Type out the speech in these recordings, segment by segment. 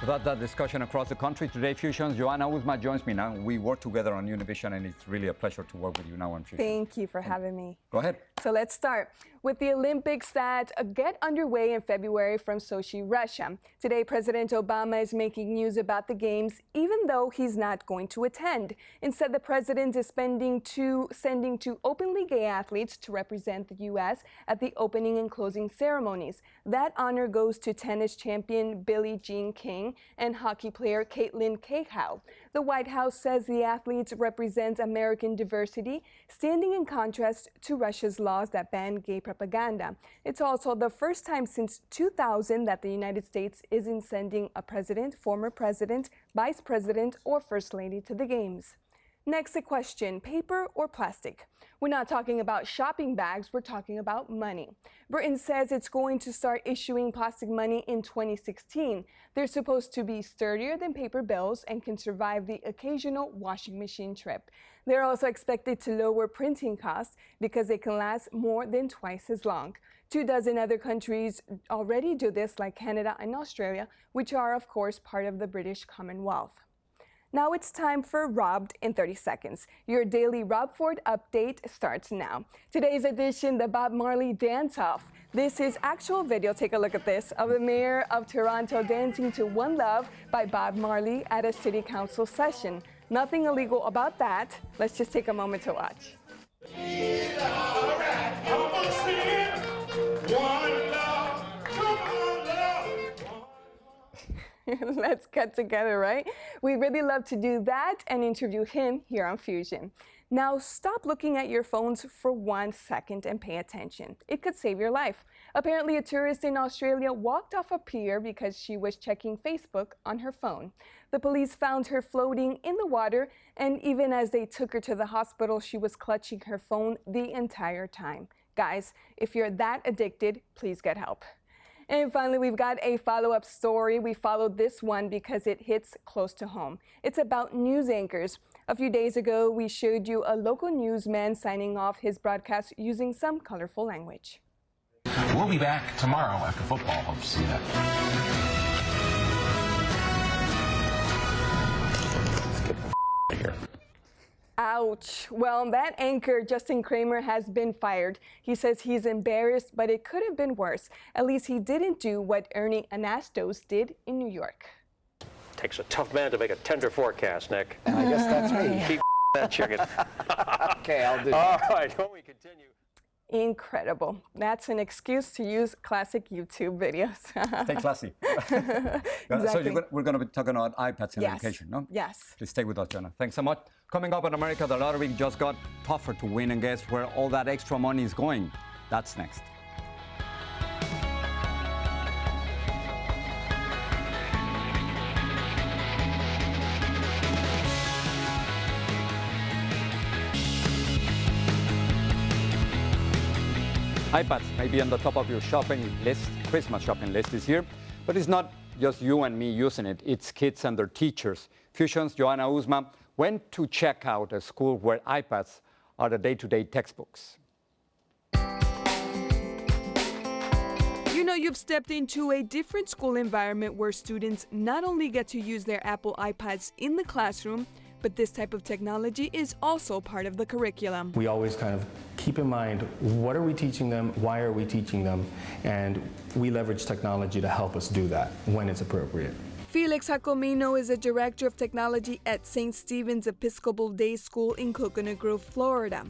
About that discussion across the country today, Fusion's Joanna Uzma joins me now. We work together on Univision, and it's really a pleasure to work with you now on Fusion. Thank you for having me. Go ahead. So let's start with the Olympics that get underway in February from Sochi, Russia. Today, President Obama is making news about the games, even though he's not going to attend. Instead, the president is sending two openly gay athletes to represent the U.S. at the opening and closing ceremonies. That honor goes to tennis champion Billie Jean King and hockey player Caitlin Cahow. The White House says the athletes represent American diversity, standing in contrast to Russia's laws that ban gay propaganda. It's also the first time since 2000 that the United States isn't sending a president, former president, vice president, or first lady to the games. Next, a question: paper or plastic? We're not talking about shopping bags, we're talking about money. Britain says it's going to start issuing plastic money in 2016. They're supposed to be sturdier than paper bills and can survive the occasional washing machine trip. They're also expected to lower printing costs because they can last more than twice as long. 24 other countries already do this, like Canada and Australia, which are, of course, part of the British Commonwealth. Now it's time for Robbed in 30 Seconds. Your daily Rob Ford update starts now. Today's edition, the Bob Marley Dance-Off. This is actual video, take a look at this, of the mayor of Toronto dancing to One Love by Bob Marley at a city council session. Nothing illegal about that. Let's just take a moment to watch. Let's get together, right? We really love to do that and interview him here on Fusion. Now, stop looking at your phones for 1 second and pay attention. It could save your life. Apparently, a tourist in Australia walked off a pier because she was checking Facebook on her phone. The police found her floating in the water, and even as they took her to the hospital, she was clutching her phone the entire time. Guys, if you're that addicted, please get help. And finally, we've got a follow-up story. We followed this one because it hits close to home. It's about news anchors. A few days ago, we showed you a local newsman signing off his broadcast using some colorful language. We'll be back tomorrow after football. Hope to see you then. Let's get the here. Ouch. Well, that anchor, Justin Kramer, has been fired. He says he's embarrassed, but it could have been worse. At least he didn't do what Ernie Anastos did in New York. Takes a tough man to make a tender forecast, Nick. I guess that's me. Keep that chicken. Okay, I'll do that. All right, when we continue. Incredible. That's an excuse to use classic YouTube videos. Stay classy. Exactly. So we're going to be talking about iPads in Yes. education, no? Yes. Please stay with us, Jonah. Thanks so much. Coming up in America, the lottery just got tougher to win, and guess where all that extra money is going? That's next. iPads may be on the top of your shopping list, Christmas shopping list this year, but it's not just you and me using it, it's kids and their teachers. Fusion's Joanna Uzma went to check out a school where iPads are the day-to-day textbooks. You know, you've stepped into a different school environment where students not only get to use their Apple iPads in the classroom, but this type of technology is also part of the curriculum. We always kind of keep in mind, what are we teaching them, why are we teaching them, and we leverage technology to help us do that when it's appropriate. Felix Jacomino is a director of technology at St. Stephen's Episcopal Day School in Coconut Grove, Florida.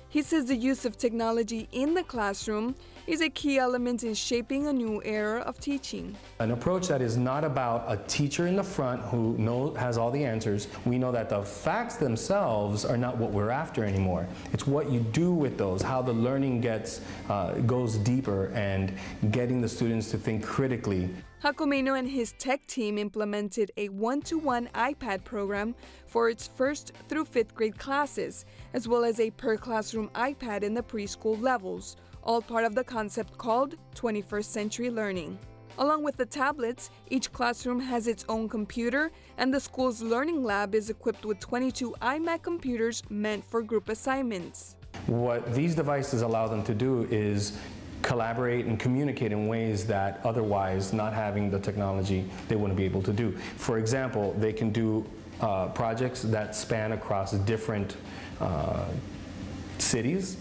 He says the use of technology in the classroom is a key element in shaping a new era of teaching. An approach that is not about a teacher in the front who has all the answers. We know that the facts themselves are not what we're after anymore. It's what you do with those, how the learning goes deeper, and getting the students to think critically. Jacomino and his tech team implemented a one-to-one iPad program for its 1st through 5th grade classes, as well as a per-classroom iPad in the preschool levels, all part of the concept called 21st Century Learning. Along with the tablets, each classroom has its own computer, and the school's learning lab is equipped with 22 iMac computers meant for group assignments. What these devices allow them to do is collaborate and communicate in ways that otherwise, not having the technology, they wouldn't be able to do. For example, they can do projects that span across different cities,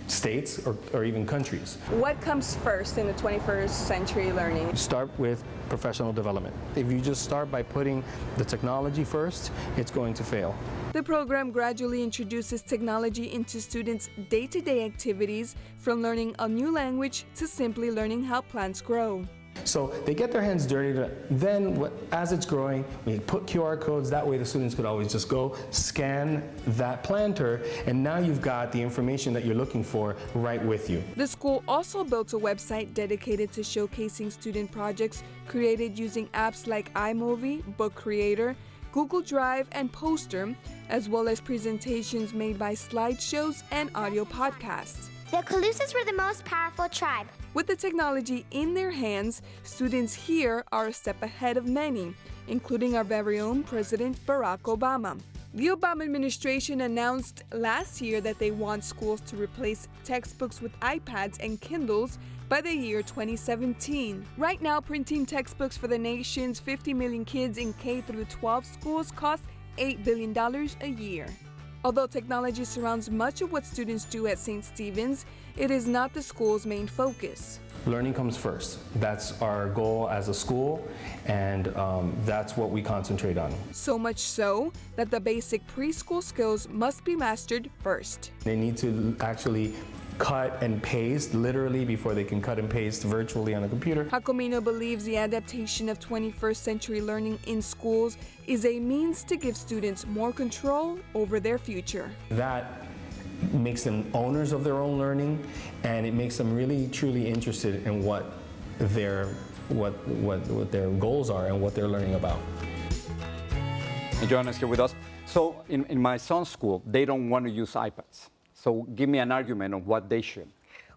states, or even countries. What comes first in the 21st century learning? Start with professional development. If you just start by putting the technology first, it's going to fail. The program gradually introduces technology into students' day-to-day activities, from learning a new language to simply learning how plants grow. So they get their hands dirty, then as it's growing, we put QR codes, that way the students could always just go scan that planter, and now you've got the information that you're looking for right with you. The school also built a website dedicated to showcasing student projects created using apps like iMovie, Book Creator, Google Drive, and Poster, as well as presentations made by slideshows and audio podcasts. The Calusas were the most powerful tribe. With the technology in their hands, students here are a step ahead of many, including our very own President Barack Obama. The Obama administration announced last year that they want schools to replace textbooks with iPads and Kindles by the year 2017. Right now, printing textbooks for the nation's 50 million kids in K through 12 schools costs $8 billion a year. Although technology surrounds much of what students do at St. Stephen's, it is not the school's main focus. Learning comes first. That's our goal as a school, and that's what we concentrate on. So much so that the basic preschool skills must be mastered first. They need to actually cut and paste literally before they can cut and paste virtually on a computer. Jacomino believes the adaptation of 21st century learning in schools is a means to give students more control over their future. That makes them owners of their own learning, and it makes them really truly interested in what their goals are and what they're learning about. And Joanna's here with us. So in my son's school, they don't want to use iPads. So give me an argument on what they should.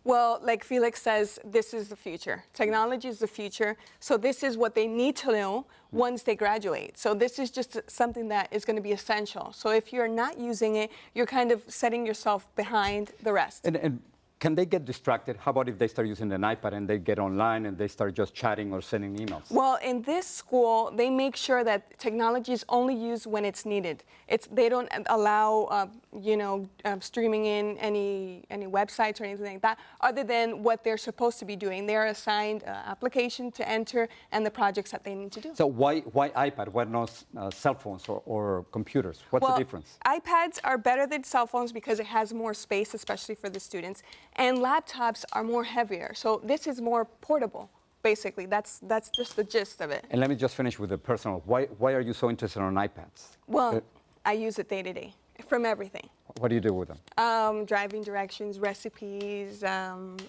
Well, like Felix says, this is the future. Technology is the future. So this is what they need to know once they graduate. So this is just something that is going to be essential. So if you're not using it, you're kind of setting yourself behind the rest. And can they get distracted? How about if they start using an iPad and they get online and they start just chatting or sending emails? Well, in this school, they make sure that technology is only used when it's needed. They don't allow, streaming in any websites or anything like that, other than what they're supposed to be doing. They are assigned an application to enter and the projects that they need to do. So why iPad? Why not cell phones or computers? What's the difference? iPads are better than cell phones because it has more space, especially for the students. And laptops are more heavier, so this is more portable. Basically, that's just the gist of it. And let me just finish with the personal. Why are you so interested in iPads? Well, I use it day to day, from everything. What do you do with them? Driving directions, recipes,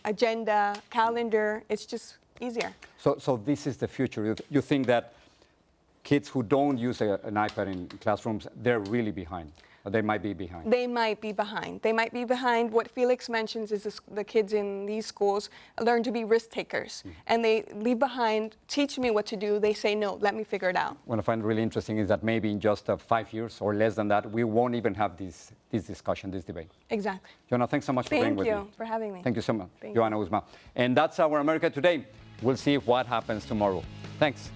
agenda, calendar. It's just easier. So this is the future. You think that kids who don't use an iPad in classrooms, they're really behind? Or they might be behind? They might be behind. They might be behind. What Felix mentions is the kids in these schools learn to be risk takers. And they leave behind, teach me what to do. They say, no, let me figure it out. What I find really interesting is that maybe in just 5 years or less than that, we won't even have this discussion, this debate. Exactly. Joanna, thanks so much for being with me. Thank you for having me. Thank you so much, Thank you. Joanna Uzma. And that's our America Today. We'll see what happens tomorrow. Thanks.